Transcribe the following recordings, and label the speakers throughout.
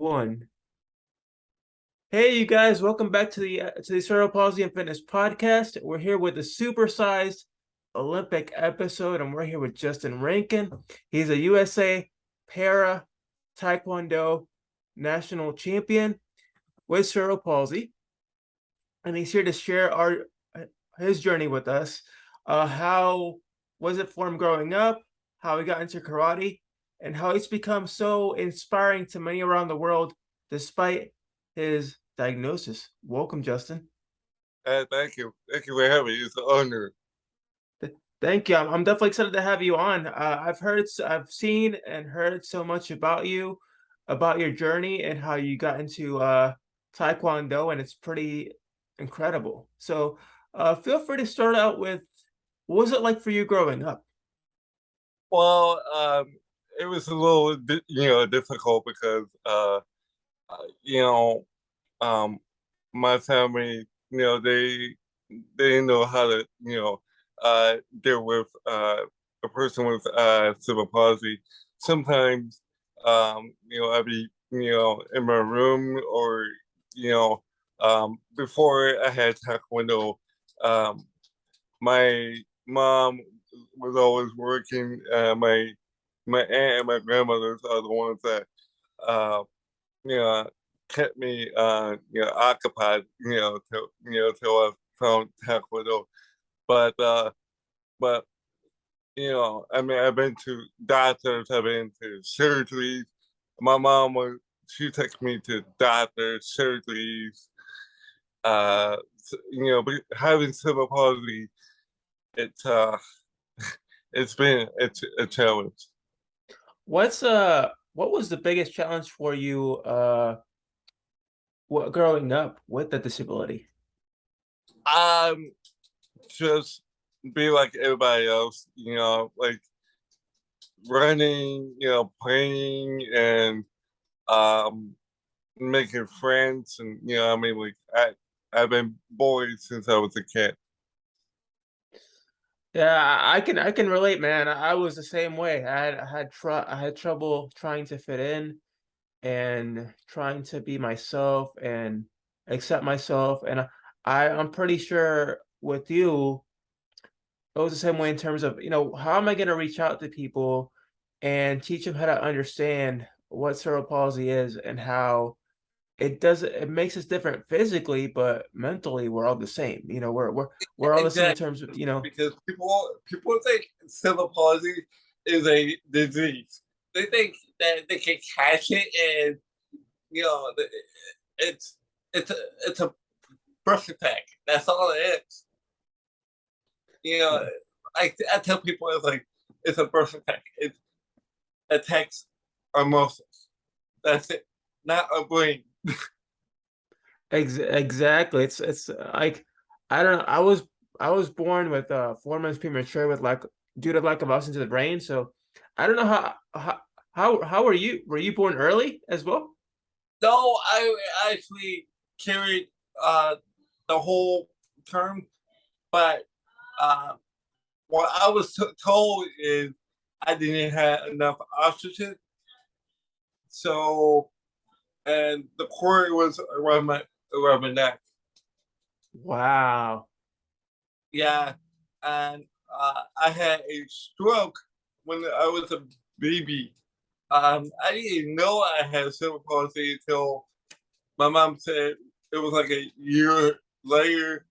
Speaker 1: One. Hey, you guys! Welcome back to the Cerebral Palsy and Fitness podcast. We're here with the supersized Olympic episode, and we're here with Justin Rankin. He's a USA Para Taekwondo national champion with cerebral palsy, and he's here to share his journey with us. How was it for him growing up? How he got into karate, and how it's become so inspiring to many around the world, despite his diagnosis. Welcome, Justin.
Speaker 2: Thank you. Thank you for having me. It's an honor.
Speaker 1: Thank you. I'm definitely excited to have you on. I've seen and heard so much about you, about your journey and how you got into Taekwondo, and it's pretty incredible. So, feel free to start out with what was it like for you growing up?
Speaker 2: Well, it was a little, difficult because, you know, um, my family, they didn't know how to, deal with a person with cerebral palsy. Sometimes, I'd be, in my room or, before I had Taekwondo, um, my mom was always working. My aunt and my grandmothers are the ones that uh, you know kept me occupied. Till I found Taekwondo. But I mean, I've been to doctors. I've been to surgeries. My mom was she took me to doctors, surgeries. But having cerebral palsy, it's it's a challenge.
Speaker 1: What was the biggest challenge for you growing up with the disability?
Speaker 2: Um, just be like everybody else, like running, playing and um making friends, and I mean, like I've been bullied since I was a kid.
Speaker 1: Yeah, I can relate, man. I was the same way. I had trouble trying to fit in and trying to be myself and accept myself. And I'm pretty sure with you, it was the same way in terms of, how am I going to reach out to people and teach them how to understand what cerebral palsy is and how it makes us different physically, but mentally we're all the same. We're all the same in
Speaker 2: Exactly,
Speaker 1: terms of,
Speaker 2: because people think cerebral palsy is a disease. They think that they can catch it, and you know it's it's a birth attack. That's all it is. You know, I tell people it's a birth attack. It attacks our muscles. That's it, not our brain.
Speaker 1: Exactly. It's like I don't know. I was born with 4 months premature with like due to lack of oxygen to the brain. So I don't know how were you born early as well?
Speaker 2: No, I actually carried uh, the whole term, but uh, what I was told is I didn't have enough oxygen, so and the cord was around my neck.
Speaker 1: Wow.
Speaker 2: Yeah, and I had a stroke when I was a baby. I didn't know I had cerebral palsy until my mom said it was like a year later.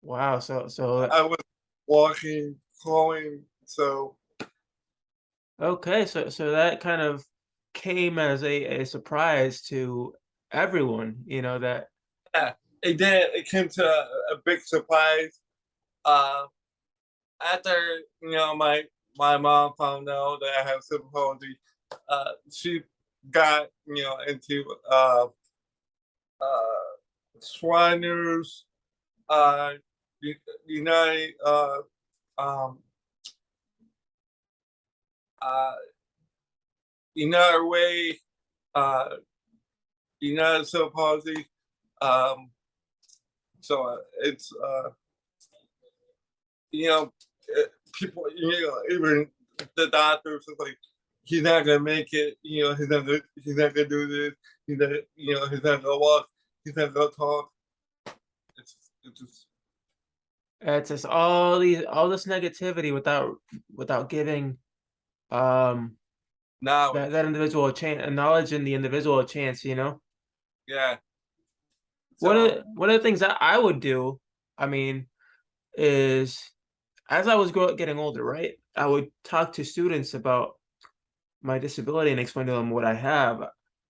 Speaker 1: Wow. So
Speaker 2: I was walking, crawling, so
Speaker 1: okay, so that kind of came as a surprise to everyone, that
Speaker 2: yeah, it did. It came to a big surprise. Uh, After my mom found out that I have cerebral palsy, she got into Shriners, uh, United, um, uh, United Way, uh, United Cerebral Palsy. Um, it's you know people even the doctors is like he's not gonna make it. He's not gonna do this. He's not gonna walk. He's not gonna talk. It's just
Speaker 1: It's just all this negativity without giving
Speaker 2: knowledge.
Speaker 1: that individual a chance, knowledge in the individual a chance, you know.
Speaker 2: Yeah.
Speaker 1: One
Speaker 2: So
Speaker 1: of one of the things that I would do, I mean, is as I was getting older, right? I would talk to students about my disability and explain to them what I have. Did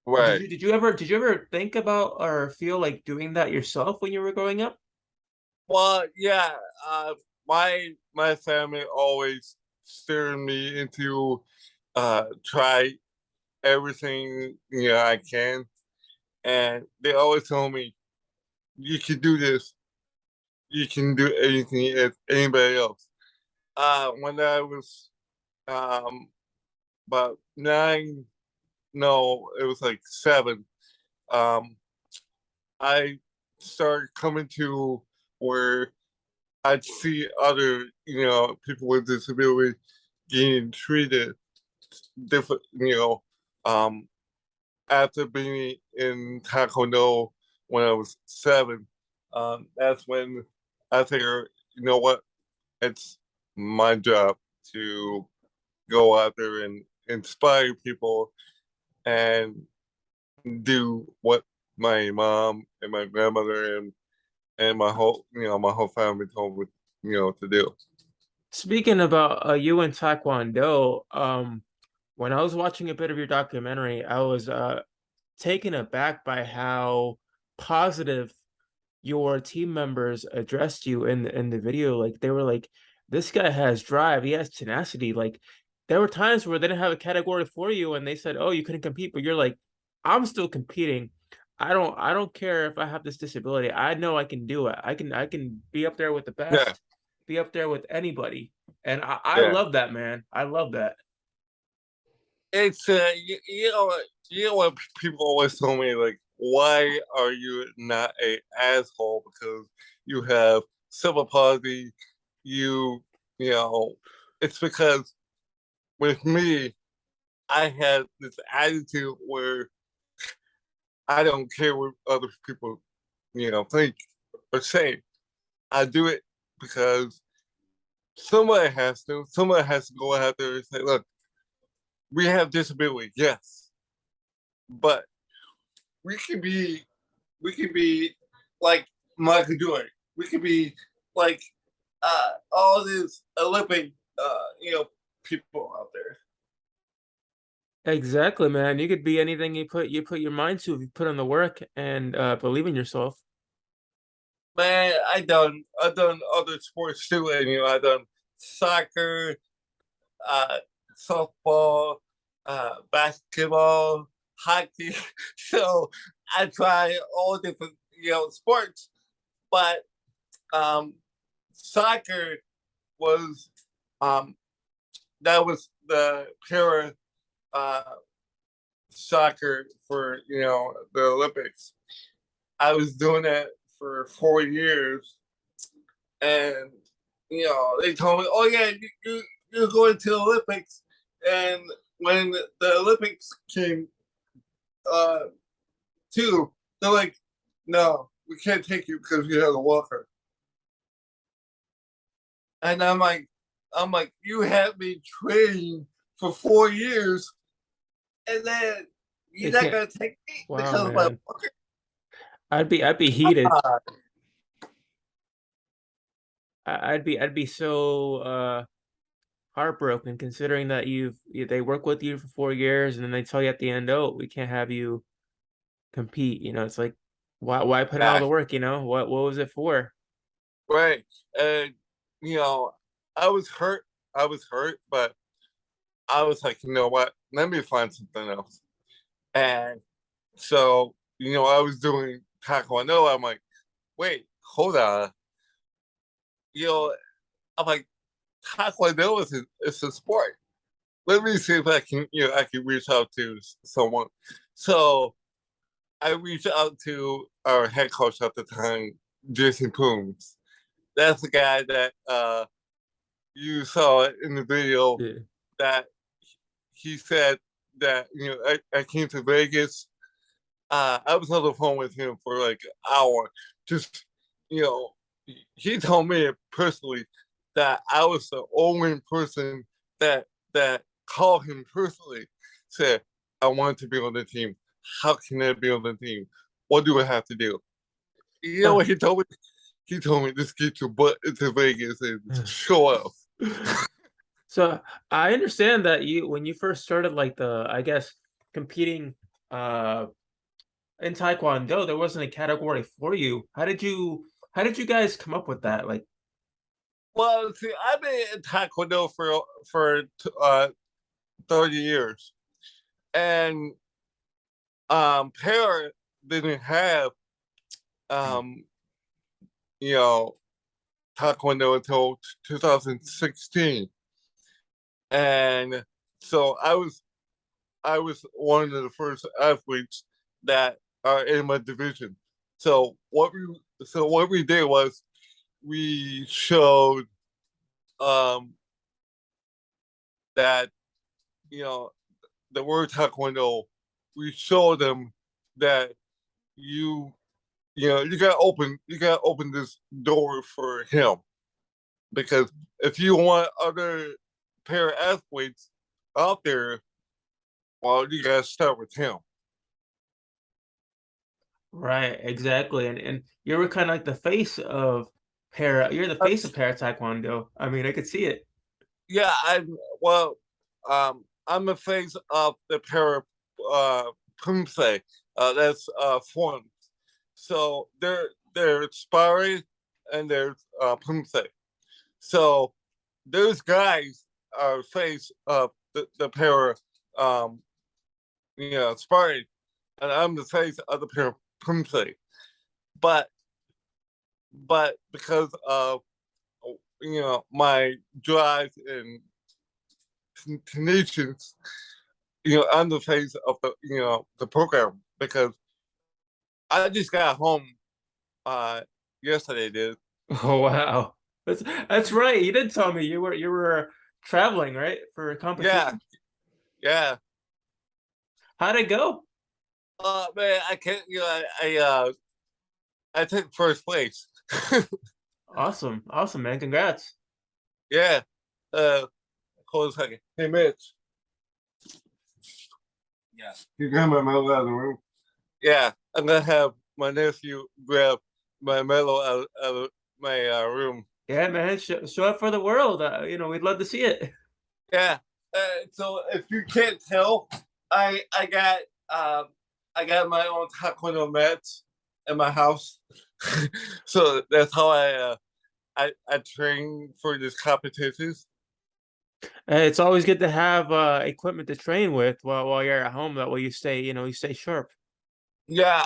Speaker 2: right.
Speaker 1: you ever think about or feel like doing that yourself when you were growing up?
Speaker 2: Well, yeah. My family always steered me into try everything I can, and they always told me you can do this. You can do anything as anybody else. When I was um about 9, no, it was like 7. Um, I started coming to where I'd see other, people with disability getting treated different, after being in Taekwondo when I was 7. That's when I figured, you know what, it's my job to go out there and inspire people and do what my mom and my grandmother and my whole family told me to do.
Speaker 1: Speaking about you and Taekwondo, when I was watching a bit of your documentary, I was taken aback by how positive your team members addressed you in the video. Like they were like, "This guy has drive. He has tenacity." Like there were times where they didn't have a category for you, and they said, "Oh, you couldn't compete," but you're like, "I'm still competing. I don't care if I have this disability. I know I can do it. I can be up there with the
Speaker 2: Yeah,
Speaker 1: best, be up there with anybody." And I
Speaker 2: yeah.
Speaker 1: love that, man. I love that.
Speaker 2: It's what people always tell me, like, why are you not a asshole because you have cerebral palsy? You you know, it's because with me, I had this attitude where I don't care what other people think or say. I do it because somebody has to. Somebody has to go out there and say, "Look, we have disability, yes, but we can be we can be like Michael Jordan. We can be like all these Olympic people out there."
Speaker 1: Exactly, man. You could be anything you put your mind to if you put in the work and believe in yourself.
Speaker 2: Man, I've done other sports too, and I've done soccer, uh, softball, basketball, hockey. So I try all different sports, but um, soccer was um, that was the para uh, soccer for the Olympics. I was doing that for 4 years, and they told me, "Oh yeah, you're going to the Olympics." And when the Olympics came uh, too, they're like, "No, we can't take you because you have a walker." And I'm like, you had me trained for 4 years, and then
Speaker 1: They
Speaker 2: you're not
Speaker 1: can't.
Speaker 2: gonna take me
Speaker 1: Wow,
Speaker 2: because of my
Speaker 1: man. I'd be heated.
Speaker 2: walker.
Speaker 1: I'd be so heartbroken considering that they work with you for 4 years and then they tell you at the end, oh, we can't have you compete. It's like why put in all
Speaker 2: Yeah,
Speaker 1: the work, What was it for?
Speaker 2: right. And you know, I was hurt. I was hurt, but I was like, you know what? Let me find something else. And so, I was doing Taekwondo. I'm like, wait, hold on. You know, I'm like, Taekwondo is a sport. Let me see if I can reach out to someone. So I reached out to our head coach at the time, Jason Coombs. That's the guy that you saw in the video
Speaker 1: Yeah.
Speaker 2: that he said that I came to Vegas. I was on the phone with him for like an hour. Just you know, he told me personally that I was the only person that called him personally. Said I want to be on the team. How can I be on the team? What do I have to do? You know
Speaker 1: Huh.
Speaker 2: what he told me? He told me just get your butt into Vegas and show up.
Speaker 1: So I understand that when you first started like I guess competing uh in Taekwondo, there wasn't a category for you. How did you guys come up with that? Like,
Speaker 2: Well, see, I've been in Taekwondo for 30 years, and Para didn't have um you know Taekwondo until 2016, and so I was one of the first athletes that are in my division. So what we did was we showed um that you know the word taekwondo. We showed them that you you gotta open this door for him, because if you want other para athletes out there, well, you gotta start with him.
Speaker 1: right, exactly. And you were kind of like the face of you're the face of para Taekwondo. I mean, I could see it.
Speaker 2: Yeah, well, I'm a face of the para Pumse. That's formed. So there's sparring and there's Pumse. So those guys are face of the para um sparring, and I'm the face of the para Pumse. But because of my drive and tenacious, I'm the face of the program, because I just got home yesterday, dude.
Speaker 1: Oh wow. That's right. You did tell me you were traveling, right? For a
Speaker 2: Yeah,
Speaker 1: competition.
Speaker 2: yeah.
Speaker 1: How'd it go?
Speaker 2: Man, I can't. I took first place.
Speaker 1: Awesome. Awesome, man. Congrats.
Speaker 2: Yeah. Uh, hold on a second. Hey, Mitch. Yeah. You grab my medal out of the room. Yeah, I'm gonna have my nephew grab my medal out of my room.
Speaker 1: Yeah, man. Show up for the world. We'd love to see it.
Speaker 2: Yeah. So if you can't tell, I got I got my own taekwondo mats in my house. So that's how I train for these competitions.
Speaker 1: It's always good to have equipment to train with while you're at home. That way you stay sharp.
Speaker 2: Yeah,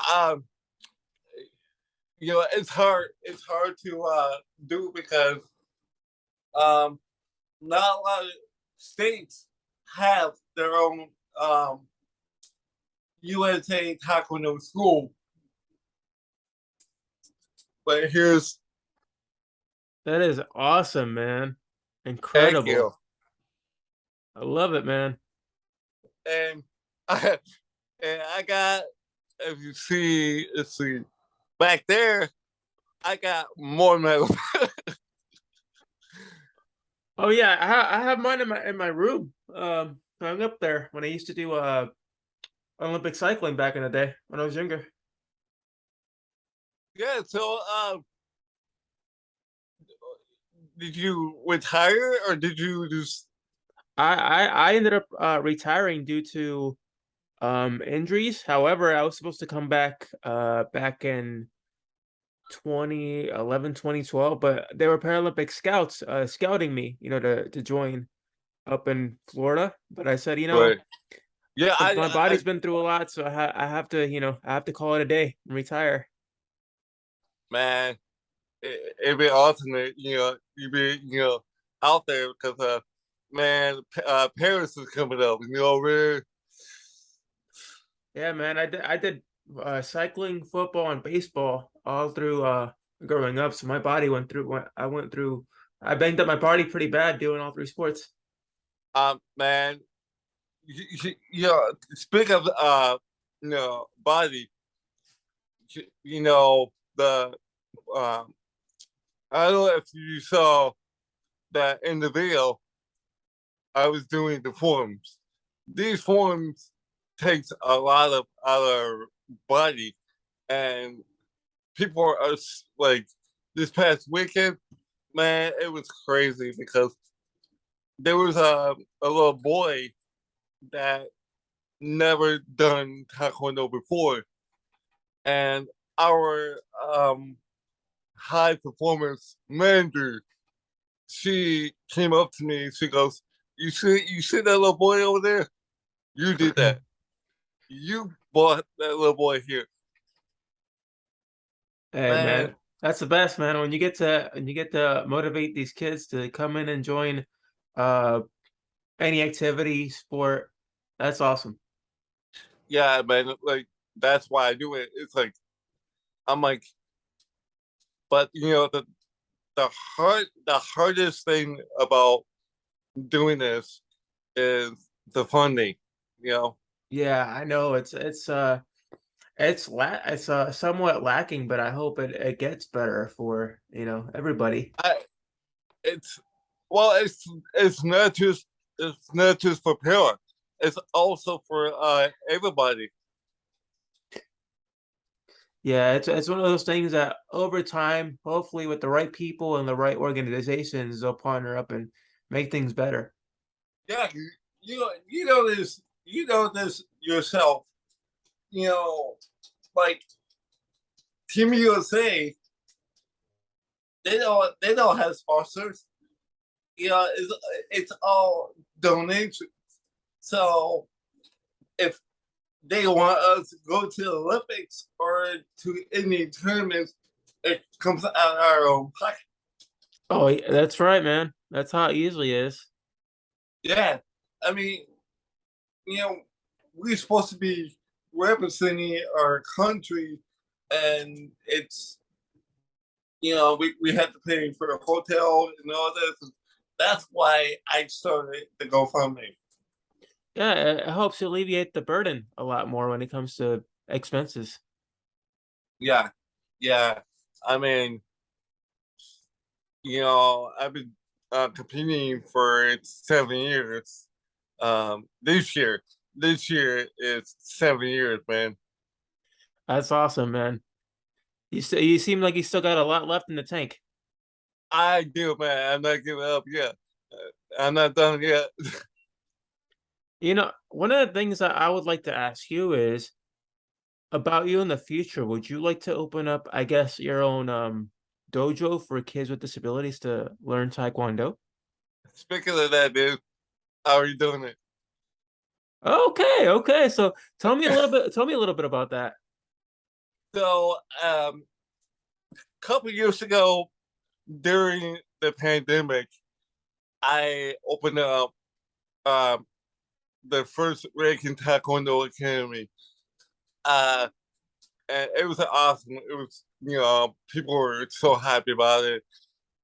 Speaker 2: it's hard to do, because um not a lot of states have their own USA Taekwondo school. But here's
Speaker 1: That is awesome, man.
Speaker 2: thank
Speaker 1: Incredible.
Speaker 2: you.
Speaker 1: I love it, man.
Speaker 2: And I I got, if you see, let's see, back there, I got more medals.
Speaker 1: Oh yeah, I have mine in my room. Hung up there when I used to do Olympic cycling back in the day when I was younger.
Speaker 2: Yeah, so did you retire, or did you just
Speaker 1: I ended up retiring due to injuries. However, I was supposed to come back in 2011, 2012, but they were Paralympic scouts scouting me, to join up in Florida. But I said,
Speaker 2: right? Yeah,
Speaker 1: since my body's been through a lot, so I have to call it a day and retire.
Speaker 2: man, it'd be awesome that you be out there, because man, Paris is coming up, man.
Speaker 1: Yeah, man, I did cycling, football, and baseball all through growing up. So my body I banged up my body pretty bad doing all three sports.
Speaker 2: Man, speak of body, the I don't know if you saw that in the video. I was doing the forms. These forms takes a lot of our body, and people are like this past weekend, man, it was crazy because there was a little boy that never done Taekwondo before, and our high performance manager, she came up to me. She goes, "You see that little boy over there? You did that. You brought that little boy here,
Speaker 1: Hey man,
Speaker 2: man."
Speaker 1: that's the best, man. When you get to motivate these kids to come in and join uh any activity, sport, that's awesome.
Speaker 2: Yeah, man. Like that's why I do it. It's like I'm like, but the hardest thing about doing this is the funding. You know,
Speaker 1: Yeah, I know it's somewhat lacking, but I hope it gets better for, everybody.
Speaker 2: I it's well, it's not just for parents. It's also for everybody.
Speaker 1: Yeah, it's one of those things that over time, hopefully with the right people and the right organizations, they'll partner up and make things better.
Speaker 2: Yeah, you know this yourself. You know, like Team USA, they don't have sponsors. It's all donation. So if they want us to go to the Olympics or to any tournaments, it comes out of our own pocket.
Speaker 1: Oh, yeah, that's right, man. That's how it usually is.
Speaker 2: Yeah, I mean, you know, we're supposed to be representing our country, and it's we had to pay for a hotel and all this. That's why I started the GoFundMe.
Speaker 1: Yeah, it helps alleviate the burden a lot more when it comes to expenses.
Speaker 2: Yeah, yeah. I mean, I've been competing for 7 years. This year is 7 years, man.
Speaker 1: That's awesome, man. You seem like you still got a lot left in the tank.
Speaker 2: I do, man. I'm not giving up yet. I'm not done yet.
Speaker 1: One of the things that I would like to ask you is about you in the future. Would you like to open up, I guess, your own dojo for kids with disabilities to learn Taekwondo?
Speaker 2: Speaking of that, dude, how are you doing it?
Speaker 1: Okay, okay. So tell me a little bit about that.
Speaker 2: So, a couple years ago, during the pandemic, I opened up um, the first Rankin Taekwondo Academy. Uh, and it was awesome. It was, people were so happy about it.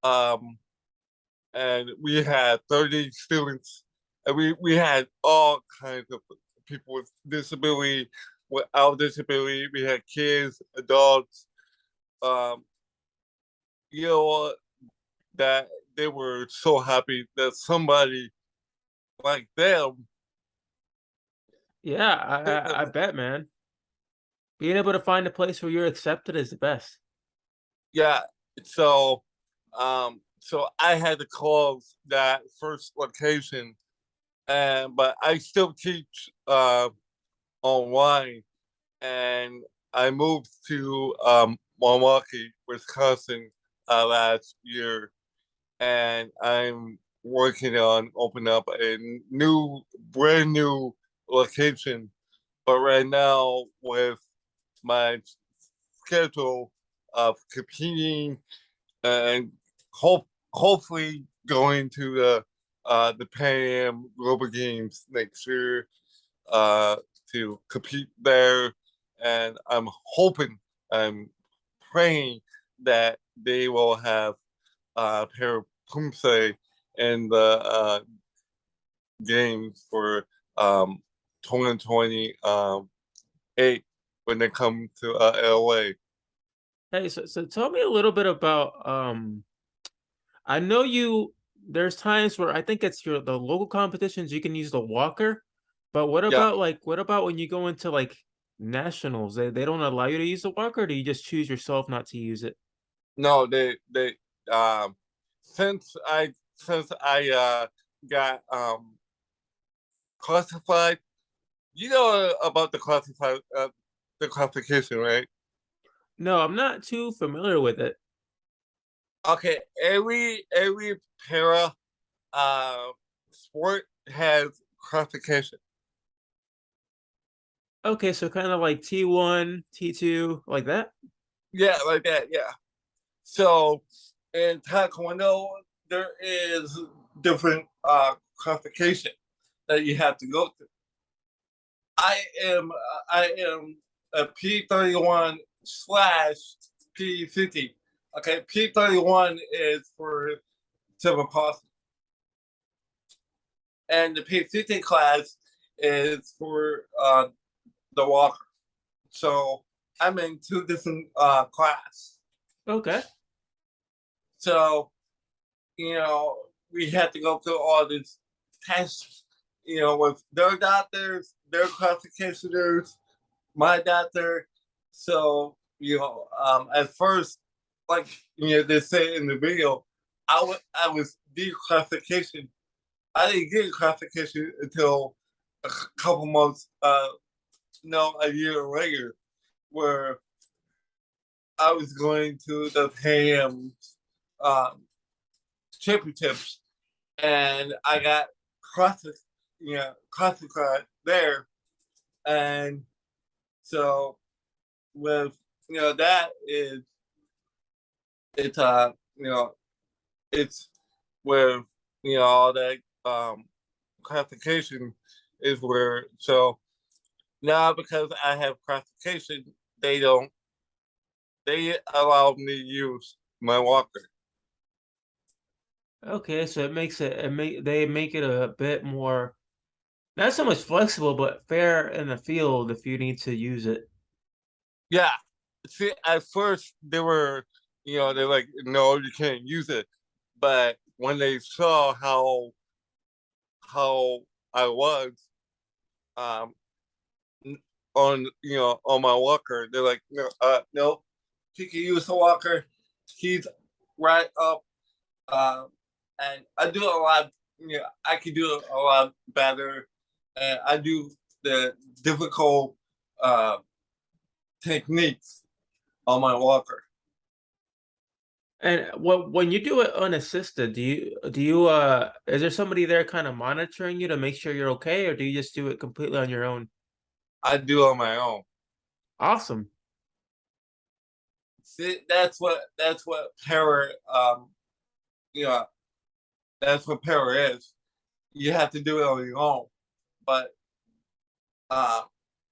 Speaker 2: Um, and we had 30 students, and we had all kinds of people with disability, without disability. We had kids, adults. Um, you know that they were so happy that somebody like them
Speaker 1: Yeah,
Speaker 2: picked
Speaker 1: I
Speaker 2: them.
Speaker 1: bet, man. Being able to find a place where you're accepted is the best.
Speaker 2: Yeah. So I had to close that first location, and but I still teach online, and I moved to Milwaukee, Wisconsin last year, and I'm working on opening up a brand new location. But right now, with my schedule of competing and hopefully going to the Pan Am Global Games next year uh, to compete there, and I'm praying that they will have Parapumse in the games for um 2028 when they come to LA.
Speaker 1: Hey, so tell me a little bit about I know there's times where I think it's the local competitions you can use the walker, but
Speaker 2: Yeah,
Speaker 1: what about when you go into like nationals? They don't allow you to use the walker, or do you just choose yourself not to use it?
Speaker 2: no, they um since I got classified. You know about the classification, right?
Speaker 1: No, I'm not too familiar with it.
Speaker 2: Okay, every para uh sport has classification.
Speaker 1: Okay, so kind of like T1, T2, like that.
Speaker 2: Yeah, like that. Yeah. So in Taekwondo, there is different classification that you have to go through. I am a P31 slash P50. Okay, P31 is for cerebral palsy, and the P50 class is for the walker. So I'm in two different class.
Speaker 1: Okay.
Speaker 2: So you know we had to go through all these tests. You know, with their doctors, their classificationers, my doctor. So at first, like they say in the video, I was declassification. I didn't get classification until a couple months, no, a year later, where I was going to the PAM um, championships, and I got classic, classified there, and so with that is it's it's where all that classification is where so now because I have classification they allow me to use my walker.
Speaker 1: Okay, so they make it a bit more not so much flexible, but fair in the field if you need to use it.
Speaker 2: Yeah. See, at first they were they're like, no, you can't use it. But when they saw how I was um on on my walker, they're like, no, no, he can use the walker. He's right up, um, and I do a lot. I can do a lot better, and I do the difficult uh, techniques on my walker.
Speaker 1: And what when you do it unassisted, do you is there somebody there kind of monitoring you to make sure you're okay, or do you just do it completely on your own?
Speaker 2: I do on my own.
Speaker 1: Awesome.
Speaker 2: See, that's what para you know that's what para is. You have to do it on your own, but uh,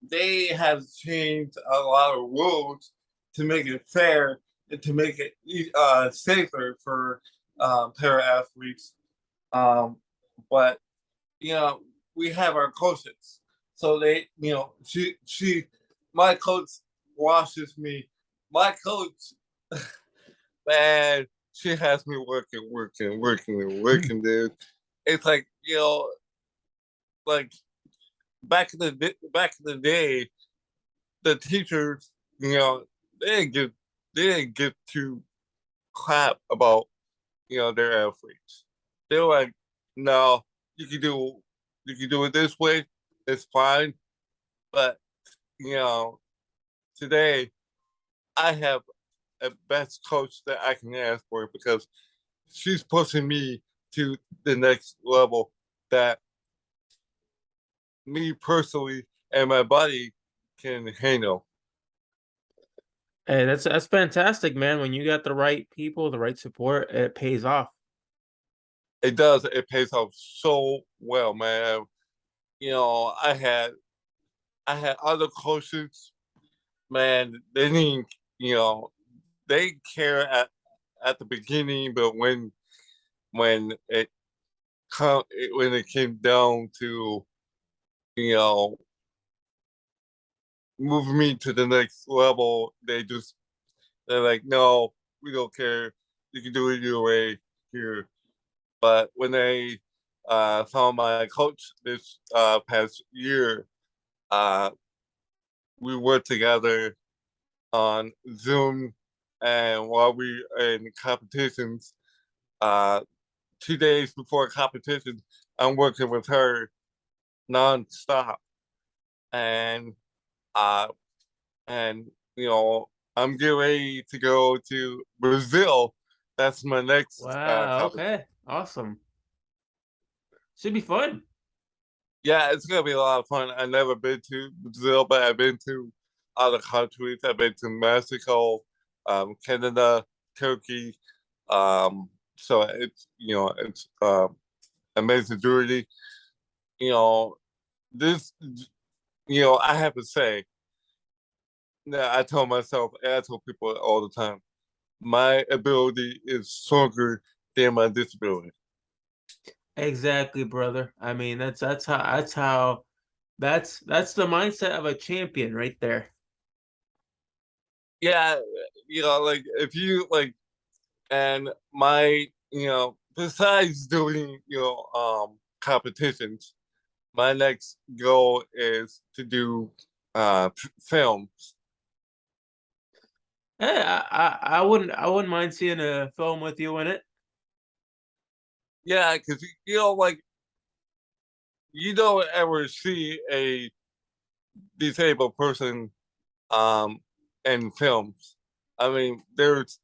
Speaker 2: they have changed a lot of rules to make it fair and to make it safer for para athletes. Um, but you know, we have our coaches, so they, my coach washes me. My coach, man, she has me working, working, working, and working, dude. It's like like back in the day, the teachers, you know, they didn't give they didn't give two crap about their athletes. They were like, no, you can do you can do it this way, it's fine. But you know, today I have a best coach that I can ask for because she's pushing me to the next level that me personally and my body can handle.
Speaker 1: Hey, that's fantastic, man. When you got the right people, the right support, it pays off.
Speaker 2: It does. It pays off so well, man. I had other coaches, man. They didn't, you know, they care at the beginning, but when it when it came down to you know, move me to the next level. They're like, no, we don't care. You can do it your way here. But when I saw my coach this past year, uh, we worked together on Zoom, and while we in competitions, uh, 2 days before competition, I'm working with her nonstop, and uh, and I'm getting ready to go to Brazil. That's my next
Speaker 1: Wow.
Speaker 2: competition.
Speaker 1: Okay. Awesome. Should be fun.
Speaker 2: Yeah, it's gonna be a lot of fun. I've never been to Brazil, but I've been to other countries. I've been to Mexico, Canada, Turkey. So it's amazing journey. You know, this I have to say that I tell myself and I tell people all the time, my ability is stronger than my disability.
Speaker 1: Exactly, brother. I mean, that's the mindset of a champion right there.
Speaker 2: Yeah, like if you like and my besides doing competitions, my next goal is to do films.
Speaker 1: Hey, I wouldn't mind seeing a film with you in it.
Speaker 2: Yeah, because like you don't ever see a disabled person um in films. I mean, there's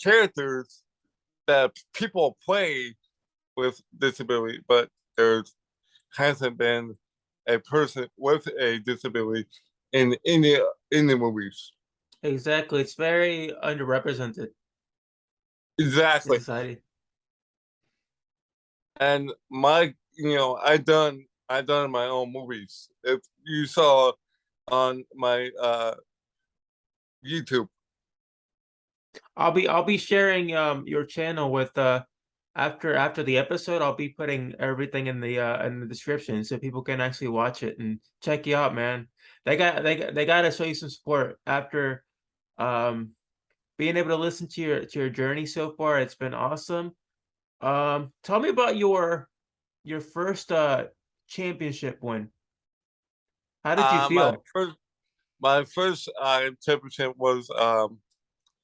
Speaker 2: characters that people play with disability, but there hasn't been a person with a disability in the movies.
Speaker 1: Exactly. It's very underrepresented in
Speaker 2: Exactly.
Speaker 1: society.
Speaker 2: And I done my own movies. If you saw on my YouTube.
Speaker 1: I'll be sharing your channel with after the episode. I'll be putting everything in the description so people can actually watch it and check you out, man. They got to show you some support after um being able to listen to your journey so far. It's been awesome. Tell me about your first championship win. How did you
Speaker 2: Uh my
Speaker 1: feel?
Speaker 2: first my first championship was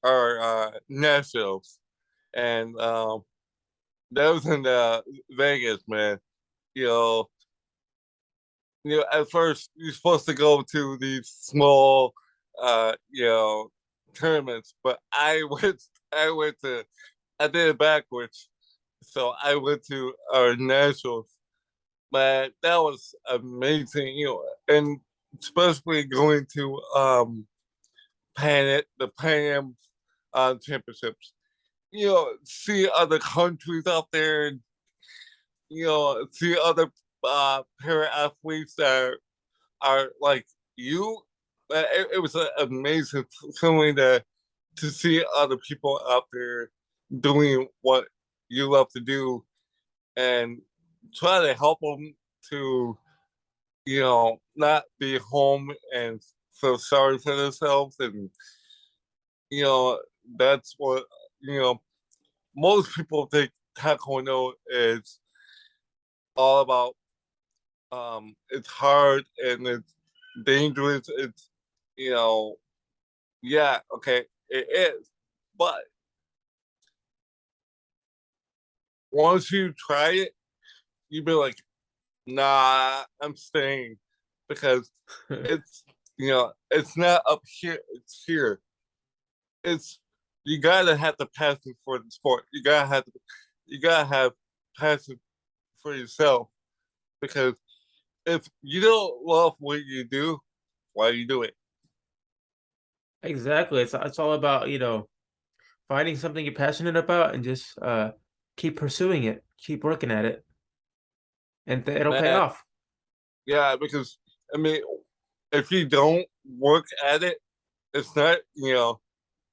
Speaker 2: our nationals, and that was in Vegas, man. You know, at first you're supposed to go to these small, tournaments, but I did it backwards. So I went to our nationals. Man, that was amazing, and especially going to the Pan Am championships. See other countries out there, see other para athletes that are like you. It was an amazing feeling to see other people out there doing what you love to do and try to help them to not be home and feel sorry for themselves. And you know that's what you know most people think Taekwondo is all about. It's hard and it's dangerous. It's you know yeah, okay, it is, but once you try it, you be like, nah, I'm staying, because it's it's not up here, it's here. It's You gotta have the passion for the sport. You gotta have passion for yourself, because if you don't love what you do, why do you do it?
Speaker 1: Exactly. It's all about, finding something you're passionate about and just keep pursuing it, keep working at it, and it'll pay
Speaker 2: Man,
Speaker 1: off.
Speaker 2: yeah, because I mean, if you don't work at it, it's not,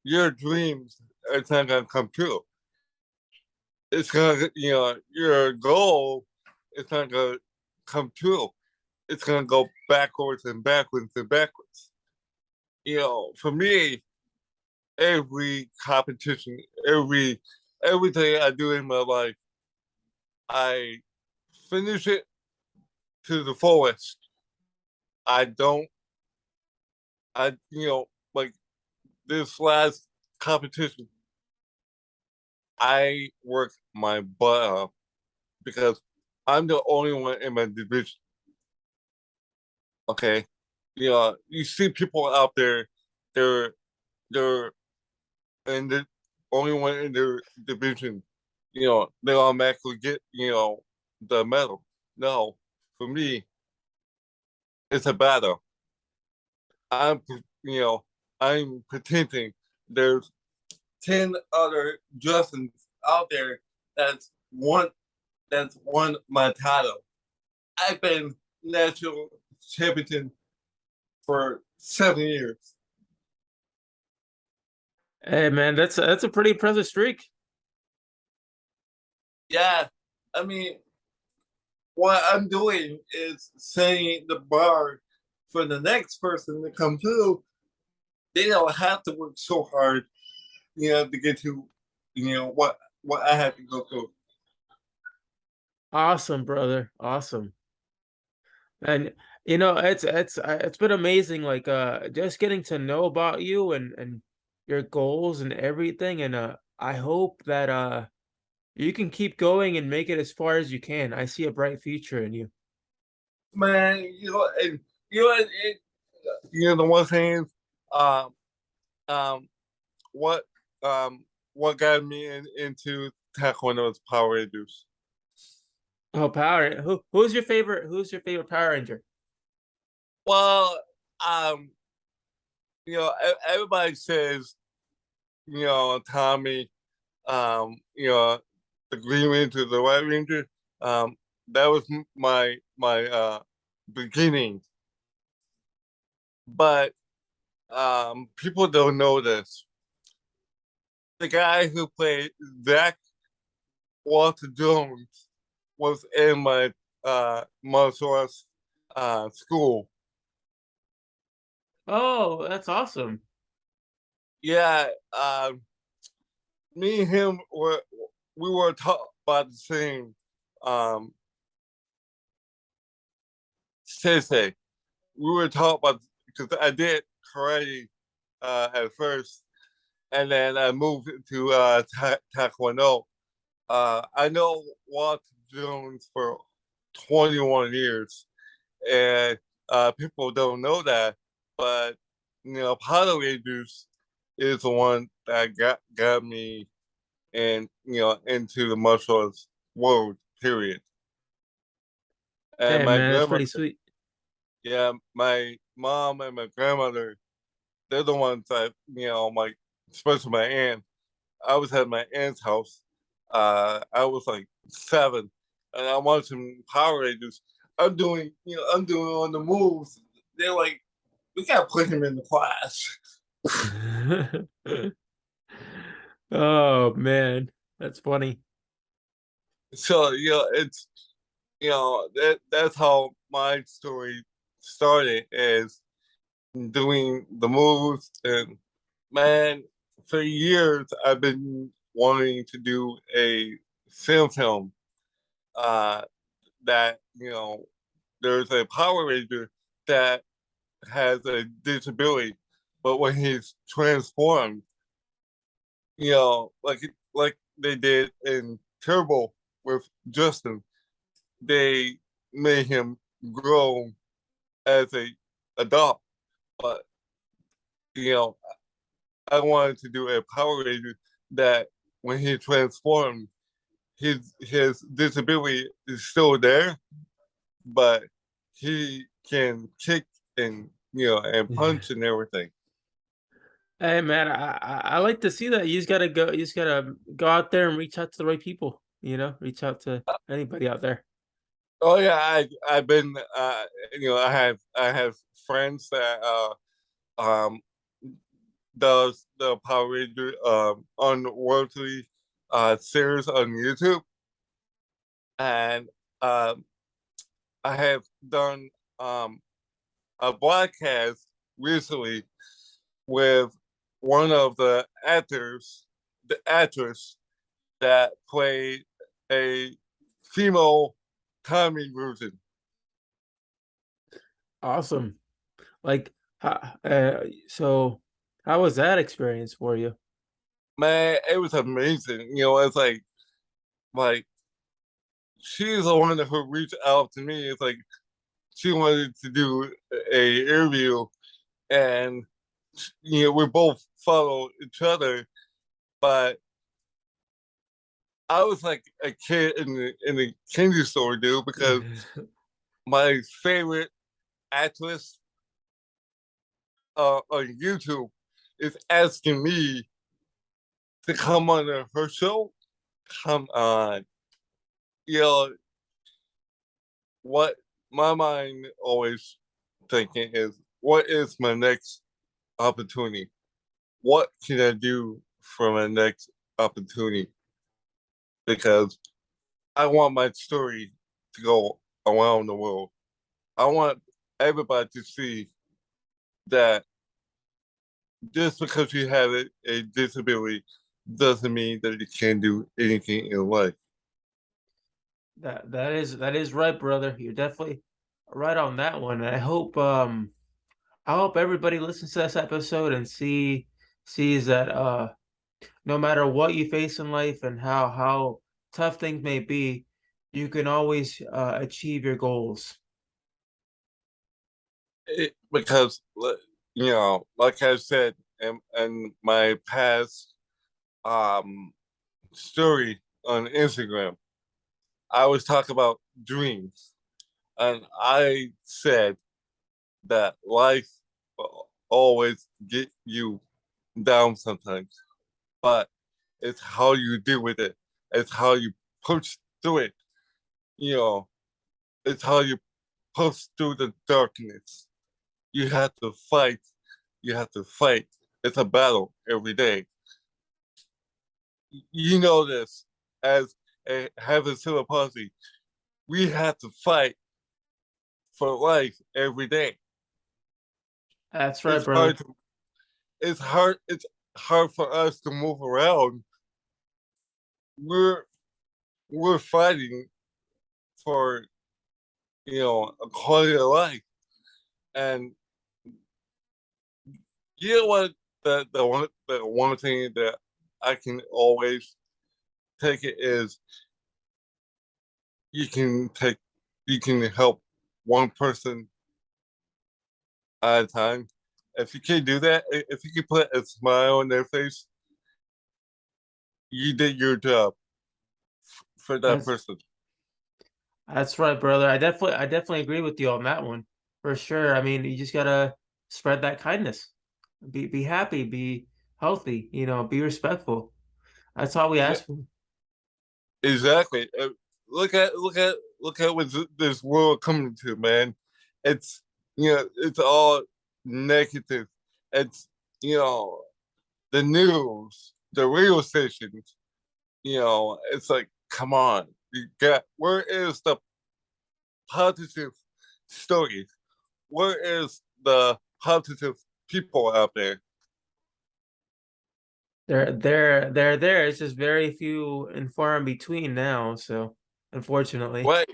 Speaker 2: your dreams, it's not gonna come true. It's gonna, your goal, it's not gonna come true. it's gonna go backwards and backwards and backwards. For me, every competition, everything I do in my life, I finish it to the fullest. I don't, like this last competition, I worked my butt off because I'm the only one in my division. Okay, you see people out there, they're they're and the only one in their division. They automatically get the medal. No, for me, it's a battle. I'm you know I'm pretending there's 10 other Justins out there that's won my title. I've been national champion for 7 years.
Speaker 1: Hey man, that's a pretty impressive streak.
Speaker 2: Yeah, I mean, what I'm doing is setting the bar for the next person to come through. They don't have to work so hard, to get to, what I had to go through.
Speaker 1: Awesome, brother. Awesome. And it's been amazing, like just getting to know about you and your goals and everything. And I hope that you can keep going and make it as far as you can. I see a bright future in you.
Speaker 2: Man, and the one thing, um, um, what what got me into Taekwondo is Power Rangers.
Speaker 1: Oh, Power. Who's your favorite Power Ranger?
Speaker 2: Well, um, everybody says, Tommy, the Green Ranger, the White Ranger. That was my beginning, but people don't know this. The guy who played Zach Walter Jones was in my martial arts school.
Speaker 1: Oh, that's awesome.
Speaker 2: Yeah, me and him we were taught about the same um sensei. We were taught about because I did karate at first, and then I moved to Taekwondo. I know Walter Jones for 21 years, and people don't know that, but Power Rangers is the one that got me and into the martial arts world. Period. And
Speaker 1: Hey
Speaker 2: my
Speaker 1: man, that's
Speaker 2: grandmother,
Speaker 1: pretty sweet.
Speaker 2: yeah, my mom and my grandmother, they're the ones that especially my aunt. I was at my aunt's house. I was like 7, and I watched some Power Rangers. I'm doing on the moves. They're like, we gotta put him in the class.
Speaker 1: Oh man, that's funny.
Speaker 2: So it's that's how my story started, is doing the moves. And man, for years I've been wanting to do a film uh that there's a Power Ranger that has a disability, but when he's transformed, like they did in Turbo with Justin, they made him grow as a adult. But you know, I wanted to do a Power Ranger that when he transformed, his disability is still there, but he can kick and and punch and everything.
Speaker 1: Hey man, I like to see that. You just gotta go out there and reach out to the right people, reach out to anybody out there.
Speaker 2: Oh yeah, I've been I have friends that um does the Power Ranger unworldly series on YouTube, and I have done um a broadcast recently with one of the actress that played a female Tommy version.
Speaker 1: Awesome. Like, so how was that experience for you?
Speaker 2: Man, it was amazing. It's like she's the one who reached out to me. It's like she wanted to do a interview, and we both follow each other. But I was like a kid in the candy store, dude, because my favorite actress on YouTube is asking me to come on her show. Come on, you know what my mind always thinking is, what is my next opportunity? What can I do for my next opportunity? Because I want my story to go around the world. I want everybody to see that just because you have a disability doesn't mean that you can't do anything in life.
Speaker 1: That is right, brother. You're definitely right on that one. And I hope everybody listens to this episode and sees that no matter what you face in life and how tough things may be, you can always achieve your goals.
Speaker 2: Because like I said in my past story on Instagram, I was talking about dreams, and I said that life will always get you down sometimes, but it's how you deal with it. It's how you push through it. You know, it's how you push through the darkness. You have to fight. You have to fight. It's a battle every day. You know this as a having cerebral palsy. We have to fight for life every day.
Speaker 1: That's right,
Speaker 2: It's
Speaker 1: brother.
Speaker 2: hard to, it's hard for us to move around. We're fighting for a quality of life. And you know what, the one thing that I can always take it is, you can take you can help one person at a time. If you can do that, if you can put a smile on their face, you did your job for that
Speaker 1: That's
Speaker 2: person.
Speaker 1: that's right, brother. I definitely agree with you on that one for sure. I mean, you just gotta spread that kindness. Be happy, be healthy, be respectful. That's all we
Speaker 2: Yeah,
Speaker 1: ask for.
Speaker 2: exactly. Look at what this world coming to, man. It's it's all negative. It's you know the news, the radio stations. It's like, come on, where is the positive stories? Where is the positive people out there?
Speaker 1: They're there. It's just very few and far in between now. So, unfortunately,
Speaker 2: Right.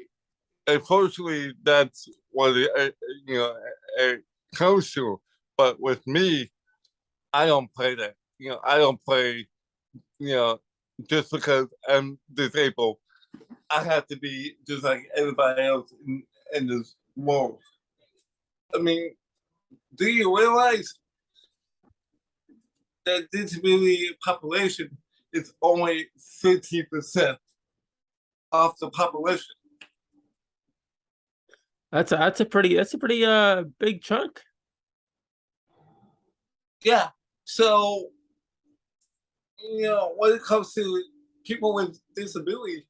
Speaker 2: Unfortunately, that's what it comes to. But with me, I don't play that. I don't play. You know, just because I'm disabled, I have to be just like everybody else in this world. I mean, do you realize that disability population is only 15% of the population?
Speaker 1: that's a pretty big chunk.
Speaker 2: Yeah. So, when it comes to people with disability,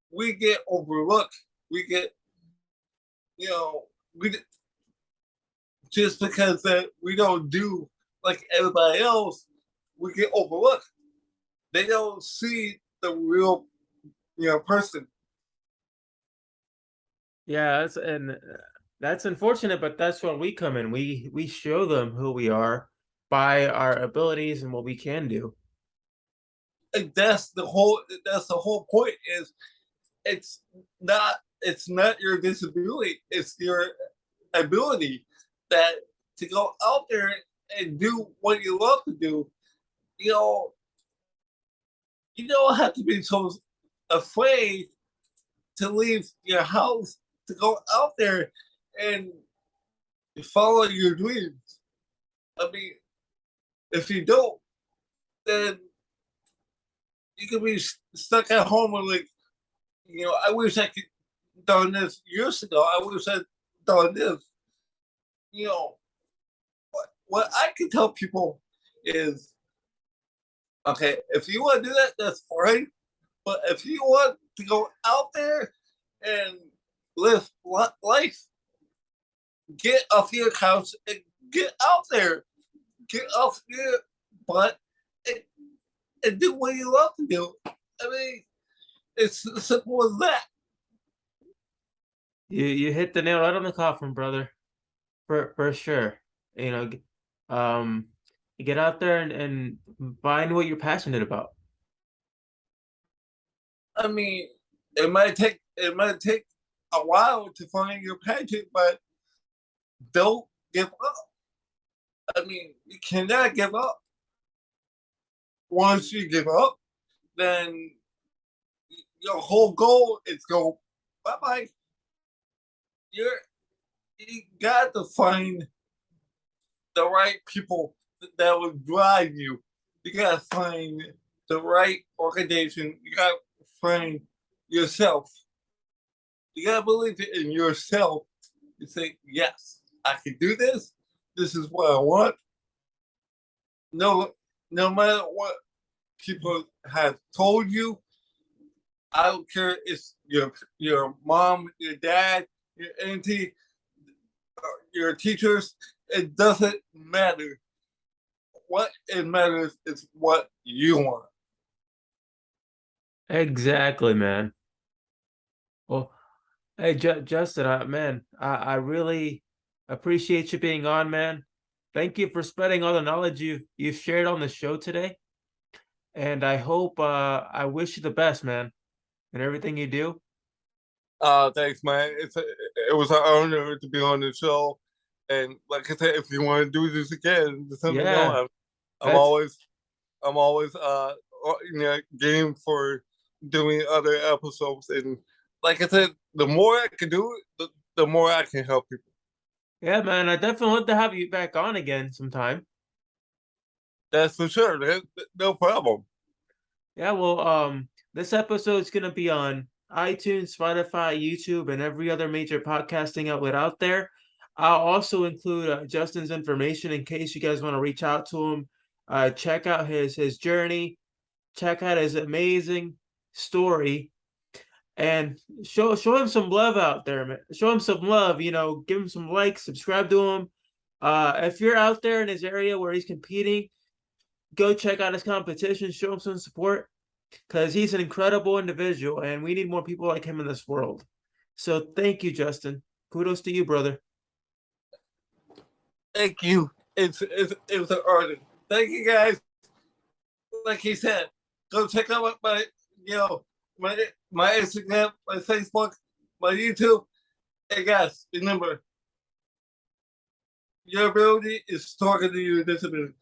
Speaker 2: we get overlooked. We get, you know, we just because that we don't do like everybody else, we get overlooked. They don't see the real, person.
Speaker 1: Yeah, that's and That's unfortunate, but that's when we come in. We show them who we are by our abilities and what we can do.
Speaker 2: And that's the whole point is it's not your disability, it's your ability that to go out there and do what you love to do. You know, you don't have to be so afraid to leave your house to go out there and follow your dreams. I mean, if you don't, then you can be stuck at home and like, I wish I could done this years ago. I wish I'd done this. You know, what I can tell people is, okay, if you want to do that, that's fine. But if you want to go out there and live life, get off your couch and get out there. Get off your butt and, and do what you love to do. I mean, it's as simple as that.
Speaker 1: You hit the nail right on the coffin, brother. For sure. You know, um, get out there and find what you're passionate about.
Speaker 2: I mean, it might take a while to find your passion, but don't give up. I mean, you cannot give up. Once you give up, then your whole goal is go bye bye. You got to find the right people that will drive you. You got to find the right organization. You got to find yourself. You got to believe in yourself. You say, yes, I can do this. This is what I want. No, no matter what people have told you, I don't care. It's your mom, your dad, your auntie, your teachers. It doesn't matter. What it matters is what you want.
Speaker 1: Exactly, man. Well, hey, Justin, man, I really appreciate you being on, man. Thank you for spreading all the knowledge you've shared on the show today. And I wish you the best, man, in everything you do.
Speaker 2: Thanks, man. It was an honor to be on the show, and like I said, if you want to do this again, just let me know.
Speaker 1: Yeah,
Speaker 2: I'm
Speaker 1: that's
Speaker 2: always I'm always game for doing other episodes, and like I said, the more I can do it, the more I can help people.
Speaker 1: yeah, man. I definitely want to have you back on again sometime.
Speaker 2: That's for sure. No problem.
Speaker 1: Yeah, well, this episode's gonna be on iTunes, Spotify, YouTube, and every other major podcasting outlet out there. I'll also include Justin's information in case you guys want to reach out to him. Check out his journey, check out his amazing story, and show him some love out there, man. Show him some love. Give him some likes, subscribe to him. If you're out there in his area where he's competing, go check out his competition. Show him some support because he's an incredible individual and we need more people like him in this world. So thank you, Justin. Kudos to you, brother.
Speaker 2: Thank you. It was an honor. Thank you, guys. Like he said, go check out my my Instagram, my Facebook, my YouTube. Hey guys, remember, your ability is talking to your disability.